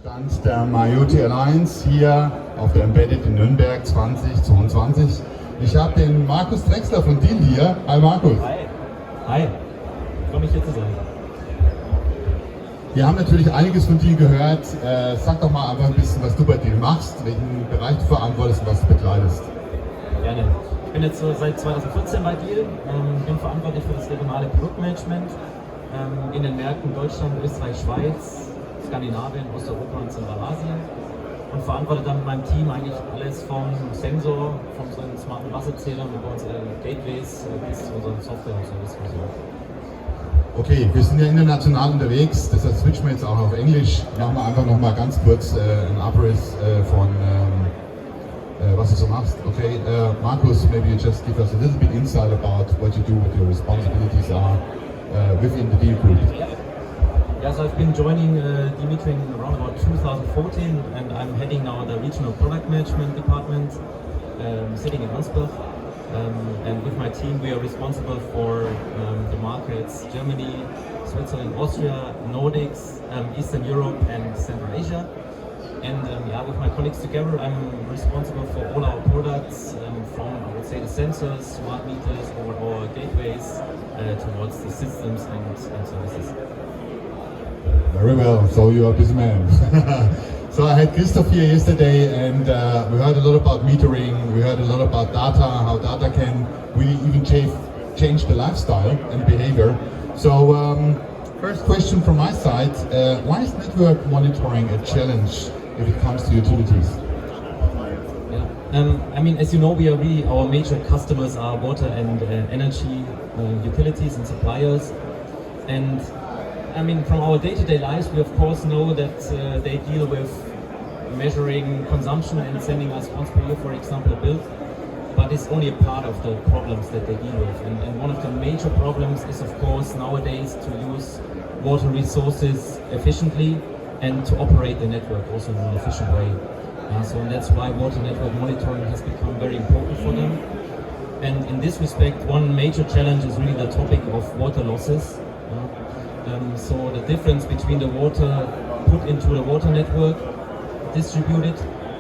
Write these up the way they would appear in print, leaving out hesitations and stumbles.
Stand der mioty Alliance hier auf der Embedded in Nürnberg 2022. Ich habe den Markus Drexler von Diehl hier. Hi Markus. Hi. Hi. Freue mich hier zu sein. Wir haben natürlich einiges von Diehl gehört. Sag doch mal einfach ein bisschen, was du bei Diehl machst, welchen Bereich du verantwortest und was du bekleidest. Gerne. Ich bin jetzt seit 2014 bei Diehl, bin verantwortlich für das regionale Produktmanagement in den Märkten Deutschland, Österreich, Schweiz, Skandinavien, Osteuropa und Zentralasien und verantworte dann mit meinem Team eigentlich alles vom Sensor, von unseren smarten Wasserzählern über unsere Gateways bis zu unseren Software- und Service-Versionen. Okay, wir sind ja international unterwegs, deshalb switchen wir jetzt auch auf Englisch. Machen wir einfach noch mal ganz kurz einen Abriss von was du so machst. Okay, Markus, maybe you just give us a little bit insight about what you do, what your responsibilities are within the Diehl Group. Yeah, so I've been joining Diehl Metering around about 2014, and I'm heading now the regional product management department, sitting in Ansbach. And with my team, we are responsible for the markets Germany, Switzerland, Austria, Nordics, Eastern Europe, and Central Asia. And yeah, with my colleagues together, I'm responsible for all our products, from, I would say, the sensors, smart meters, or our gateways, towards the systems and services. Very well, so you are a busy man. So I had Christoph here yesterday, and we heard a lot about metering, we heard a lot about data, how data can really even change the lifestyle and behavior. So first question from my side, why is network monitoring a challenge if it comes to utilities? Yeah, I mean, as you know, our major customers are water and energy utilities and suppliers, and I mean, from our day-to-day lives, we of course know that they deal with measuring consumption and sending us once per year, for example, a bill. But it's only a part of the problems that they deal with. And one of the major problems is, of course, nowadays to use water resources efficiently and to operate the network also in an efficient way. So and that's why water network monitoring has become very important for them. And in this respect, one major challenge is really the topic of water losses. So the difference between the water put into the water network, distributed,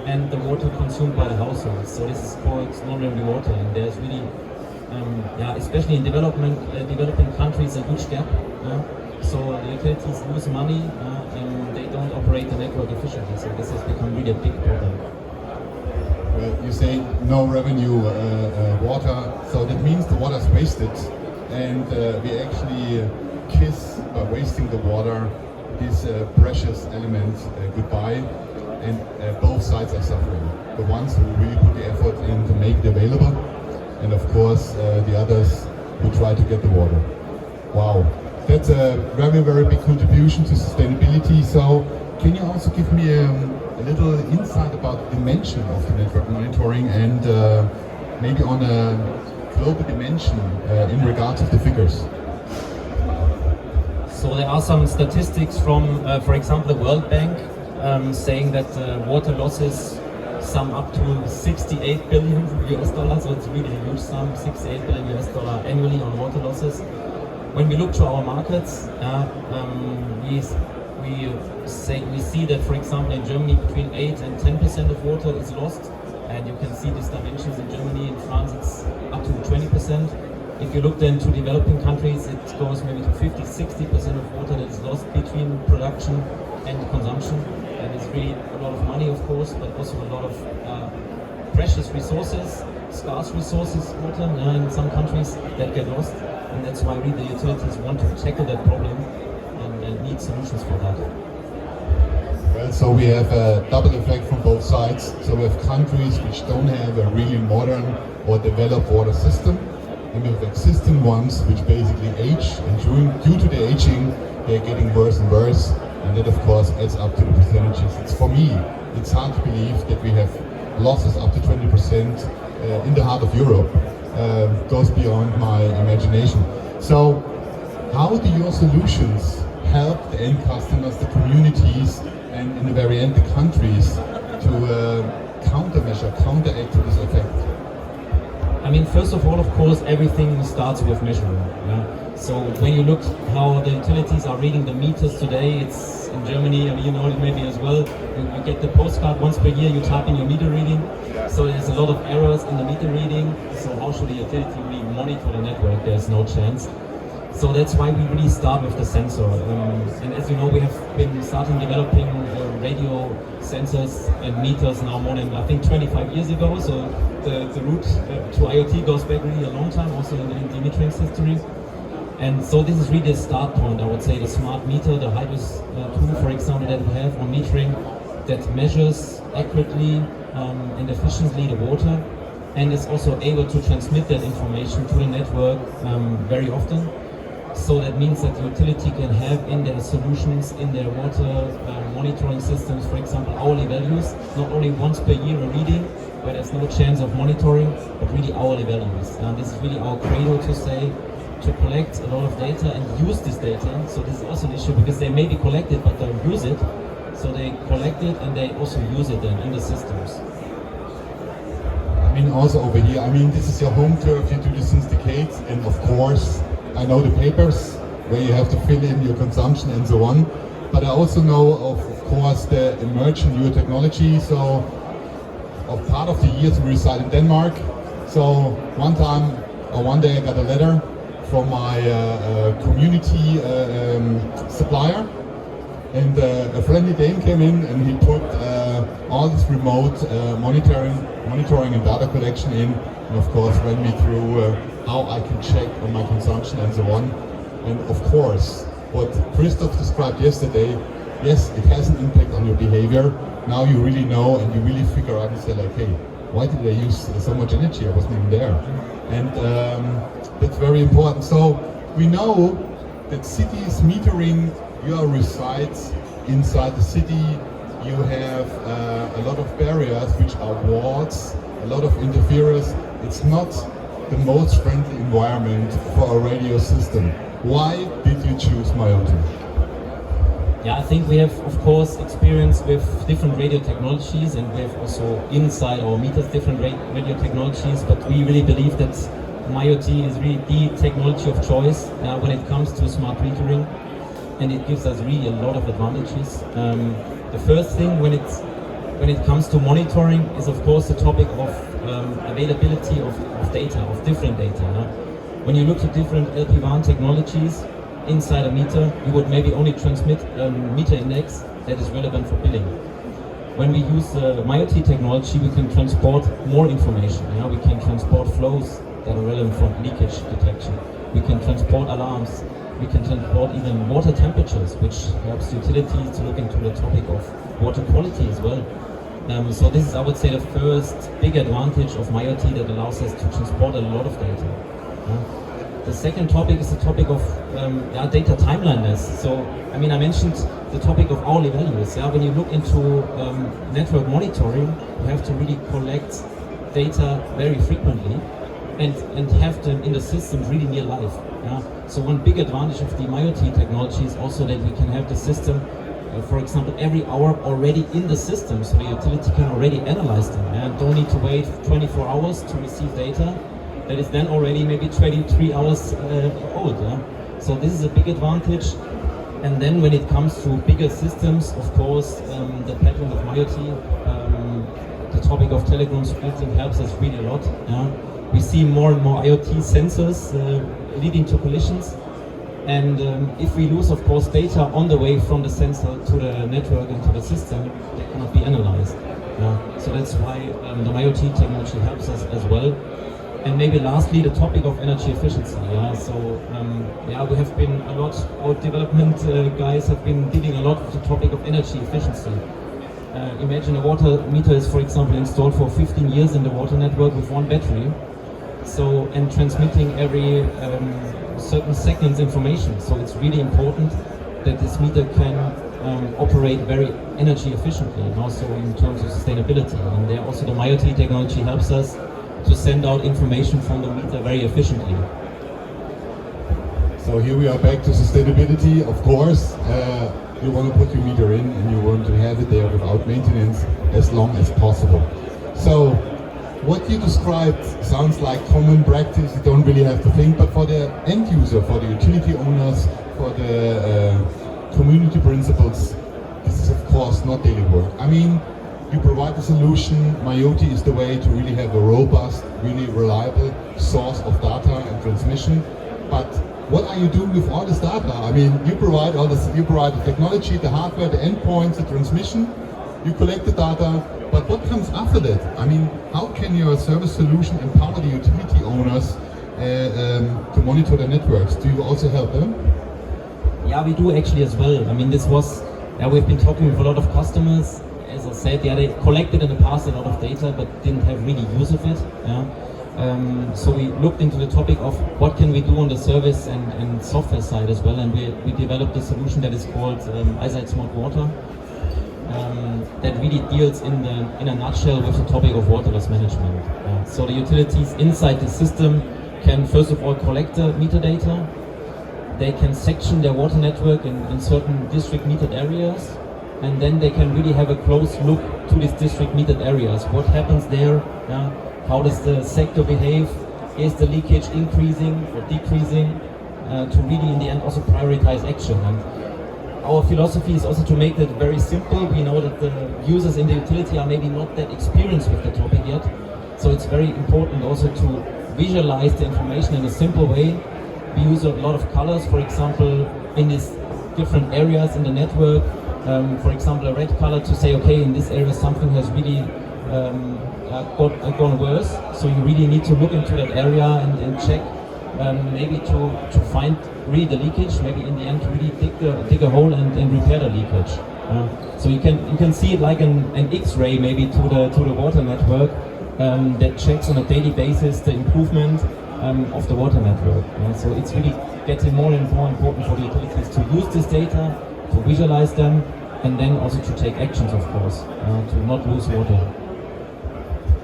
and the water consumed by the households. So this is called non-revenue water, and there's really, especially in developing countries, a huge gap. So the utilities lose money, and they don't operate the network efficiently. So this has become really a big problem. Well, you say no revenue water, so that means the water is wasted, and we actually kiss by wasting the water this precious element goodbye, and both sides are suffering. The ones who really put the effort in to make it available, and of course the others who try to get the water. Wow, that's a very, very big contribution to sustainability. So can you also give me a little insight about the dimension of the network monitoring, and maybe on a global dimension in regards of the figures? So there are some statistics from, for example, the World Bank saying that water losses sum up to 68 billion US dollars. So it's really a huge sum, 68 billion US dollar annually on water losses. When we look to our markets, we see that, for example, in Germany between 8 and 10% of water is lost, and you can see these dimensions in Germany. In France, it's up to 20%. If you look then to developing countries, it goes maybe to 50-60% of water that is lost between production and consumption. And it's really a lot of money, of course, but also a lot of precious resources, scarce resources, water in some countries that get lost. And that's why really the utilities want to tackle that problem and need solutions for that. Well, so we have a double effect from both sides. So we have countries which don't have a really modern or developed water system, and we have existing ones which basically age, and due to the aging, they're getting worse and worse, and that of course adds up to the percentages. For me, it's hard to believe that we have losses up to 20% in the heart of Europe. Goes beyond my imagination. So how do your solutions help the end customers, the communities, and in the very end the countries to counteract to this effect? I mean, first of all, of course, everything starts with measuring. Yeah? So when you look how the utilities are reading the meters today, it's in Germany, I mean, you know it maybe as well, you get the postcard once per year, you type in your meter reading. So there's a lot of errors in the meter reading. So how should the utility really monitor the network? There's no chance. So that's why we really start with the sensor. And as you know, we have been starting developing radio sensors and meters now more than, I think, 25 years ago. So the route to IoT goes back really a long time, also in Diehl Metering's history. And so this is really the start point, I would say, the smart meter, the Hydros tool, for example, that we have on metering that measures accurately and efficiently the water, and is also able to transmit that information to the network very often. So that means that the utility can have in their solutions, in their water monitoring systems, for example, hourly values, not only once per year a reading, where there's no chance of monitoring, but really hourly values. And this is really our credo to say, to collect a lot of data and use this data. So this is also an issue because they may be collected, but they don't use it. So they collect it and they also use it then in the systems. I mean, also over here, I mean, this is your home turf, you do this since decades, and of course, I know the papers where you have to fill in your consumption and so on, but I also know of course the emerging new technology. So of part of the years we reside in Denmark. So one day I got a letter from my community supplier, and a friendly Dane came in and he put all this remote monitoring and data collection in, and of course ran me through how I can check on my consumption and so on. And of course, what Christoph described yesterday, yes, it has an impact on your behavior. Now you really know and you really figure out and say like, hey, why did I use so much energy? I wasn't even there. And that's very important. So we know that cities metering, you resides inside the city. You have a lot of barriers, which are walls, a lot of interference. It's not the most friendly environment for a radio system. Why did you choose mioty? Yeah, I think we have, of course, experience with different radio technologies, and we have also inside our meters different radio technologies, but we really believe that mioty is really the technology of choice when it comes to smart metering, and it gives us really a lot of advantages. The first thing when it comes to monitoring is of course the topic of availability of data, of different data. When you look to different LP1 technologies inside a meter, you would maybe only transmit a meter index that is relevant for billing. When we use the mioty technology, we can transport more information. We can transport flows that are relevant for leakage detection. We can transport alarms. We can transport even water temperatures, which helps utilities to look into the topic of water quality as well. So this is, I would say, the first big advantage of mioty that allows us to transport a lot of data. The second topic is the topic of data timeliness. So, I mean, I mentioned the topic of hourly values. When you look into network monitoring, you have to really collect data very frequently and have them in the system really near live. So one big advantage of the mioty technology is also that we can have the system, for example, every hour already in the system, so the utility can already analyze them and don't need to wait 24 hours to receive data that is then already maybe 23 hours old. So this is a big advantage. And then when it comes to bigger systems, of course, the pattern of mioty, the topic of telegram splitting helps us really a lot. We see more and more IoT sensors leading to collisions. And if we lose, of course, data on the way from the sensor to the network and to the system, they cannot be analyzed. So that's why the mioty technology helps us as well. And maybe lastly, the topic of energy efficiency. So we have been a lot, our development guys have been dealing a lot with the topic of energy efficiency. Imagine a water meter is, for example, installed for 15 years in the water network with one battery. So, and transmitting every certain seconds information. So it's really important that this meter can operate very energy efficiently, and also in terms of sustainability. And there also the mioty technology helps us to send out information from the meter very efficiently. So here we are back to sustainability. Of course, you want to put your meter in and you want to have it there without maintenance as long as possible. So what you described sounds like common practice. You don't really have to think, but for the end user, for the utility owners, for the community principals, this is of course not daily work. I mean, you provide a solution. mioty is the way to really have a robust, really reliable source of data and transmission. But what are you doing with all this data? I mean, you provide all this. You provide the technology, the hardware, the endpoints, the transmission. You collect the data. But what comes after that? I mean, how can your service solution empower the utility owners to monitor the networks? Do you also help them? Yeah, we do actually as well. I mean, this was, we've been talking with a lot of customers. As I said, they collected in the past a lot of data, but didn't have really use of it. So we looked into the topic of what can we do on the service and software side as well, and we developed a solution that is called Eyesight Smart Water. That really deals in a nutshell with the topic of water loss management. So the utilities inside the system can first of all collect the meter data. They can section their water network in certain district metered areas, and then they can really have a close look to these district metered areas. What happens there? How does the sector behave? Is the leakage increasing or decreasing? To really in the end also prioritize action. And our philosophy is also to make that very simple. We know that the users in the utility are maybe not that experienced with the topic yet. So it's very important also to visualize the information in a simple way. We use a lot of colors, for example, in these different areas in the network. For example, a red color to say, okay, in this area something has really gone worse. So you really need to look into that area and check, maybe to find really the leakage. Maybe in the end really dig a hole and repair the leakage. So you can see it like an X-ray maybe to the water network that checks on a daily basis the improvement of the water network. So it's really getting more and more important for the utilities to use this data, to visualize them, and then also to take actions, of course, to not lose water.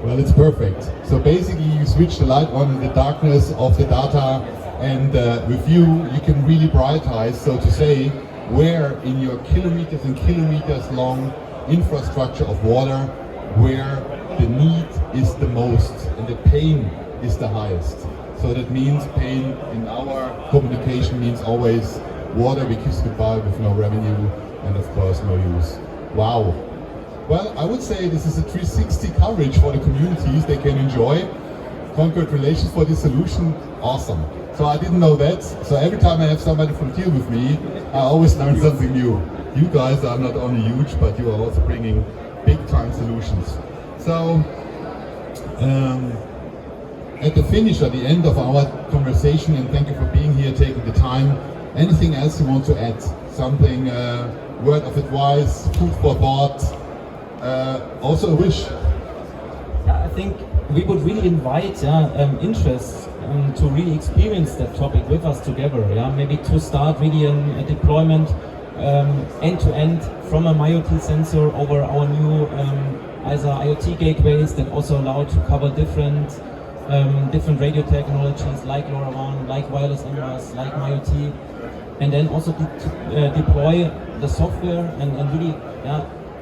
Well, it's perfect. So basically you switch the light on in the darkness of the data, and with you can really prioritize, so to say, where in your kilometers and kilometers long infrastructure of water, where the need is the most and the pain is the highest. So that means pain in our communication means always water we kiss goodbye with no revenue and of course no use. Wow. Well, I would say this is a 360 coverage for the communities they can enjoy. Congratulations for this solution. Awesome. So I didn't know that. So every time I have somebody from Diehl with me, I always learn something new. You guys are not only huge, but you are also bringing big time solutions. So at the finish, at the end of our conversation, and thank you for being here, taking the time, anything else you want to add? Something, word of advice, food for thought, also a wish? Yeah, I think we would really invite interest to really experience that topic with us together. Maybe to start really a deployment end-to-end from a mioty sensor over our new IoT gateways that also allow to cover different radio technologies like LoRaWAN, like wireless MRS, like mioty, and then also deploy the software and really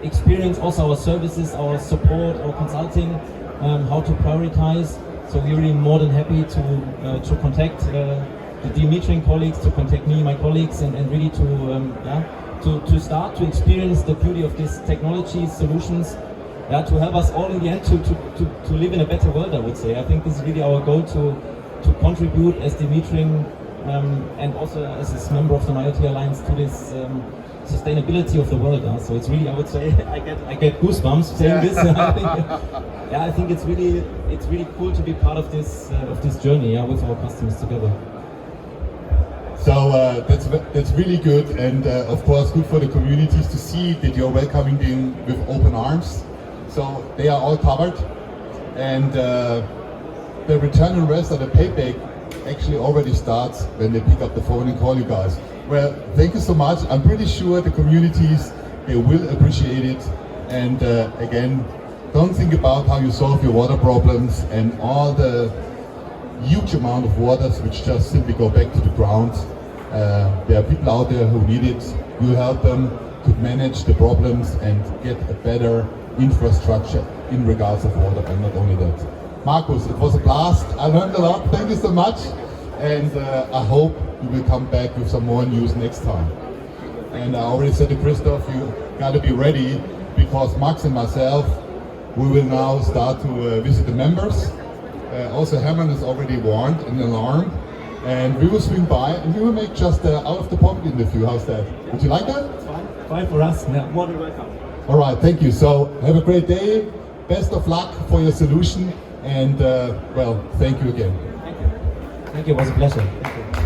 experience also our services, our support, our consulting, how to prioritize. So we're really more than happy to contact the Diehl Metering colleagues, to contact me, my colleagues, and really to start to experience the beauty of these technology solutions. To help us all in the end to live in a better world, I would say. I think this is really our goal to contribute as Diehl Metering and also as a member of the mioty Alliance to this sustainability of the world. So it's really, I would say, I get goosebumps saying this. I think it's really cool to be part of this journey with our customers together. So that's really good, and of course good for the communities to see that you're welcoming them with open arms. So they are all covered, and the return on rest or the payback actually already starts when they pick up the phone and call you guys. Well, thank you so much. I'm pretty sure the communities, they will appreciate it. And again, don't think about how you solve your water problems and all the huge amount of waters which just simply go back to the ground. There are people out there who need it. We'll help them to manage the problems and get a better infrastructure in regards of water, and not only that. Markus, it was a blast. I learned a lot. Thank you so much. And I hope you will come back with some more news next time. And I already said to Christoph, you got to be ready because Max and myself, we will now start to visit the members. Also Hermann is already warned and alarmed. And we will swing by and we will make just out of the pocket interview. How's that? Would you like that? It's fine. Fine for us. Yeah. More than welcome. All right, thank you. So have a great day. Best of luck for your solution. And well, thank you again. Thank you. It was a pleasure. Thank you.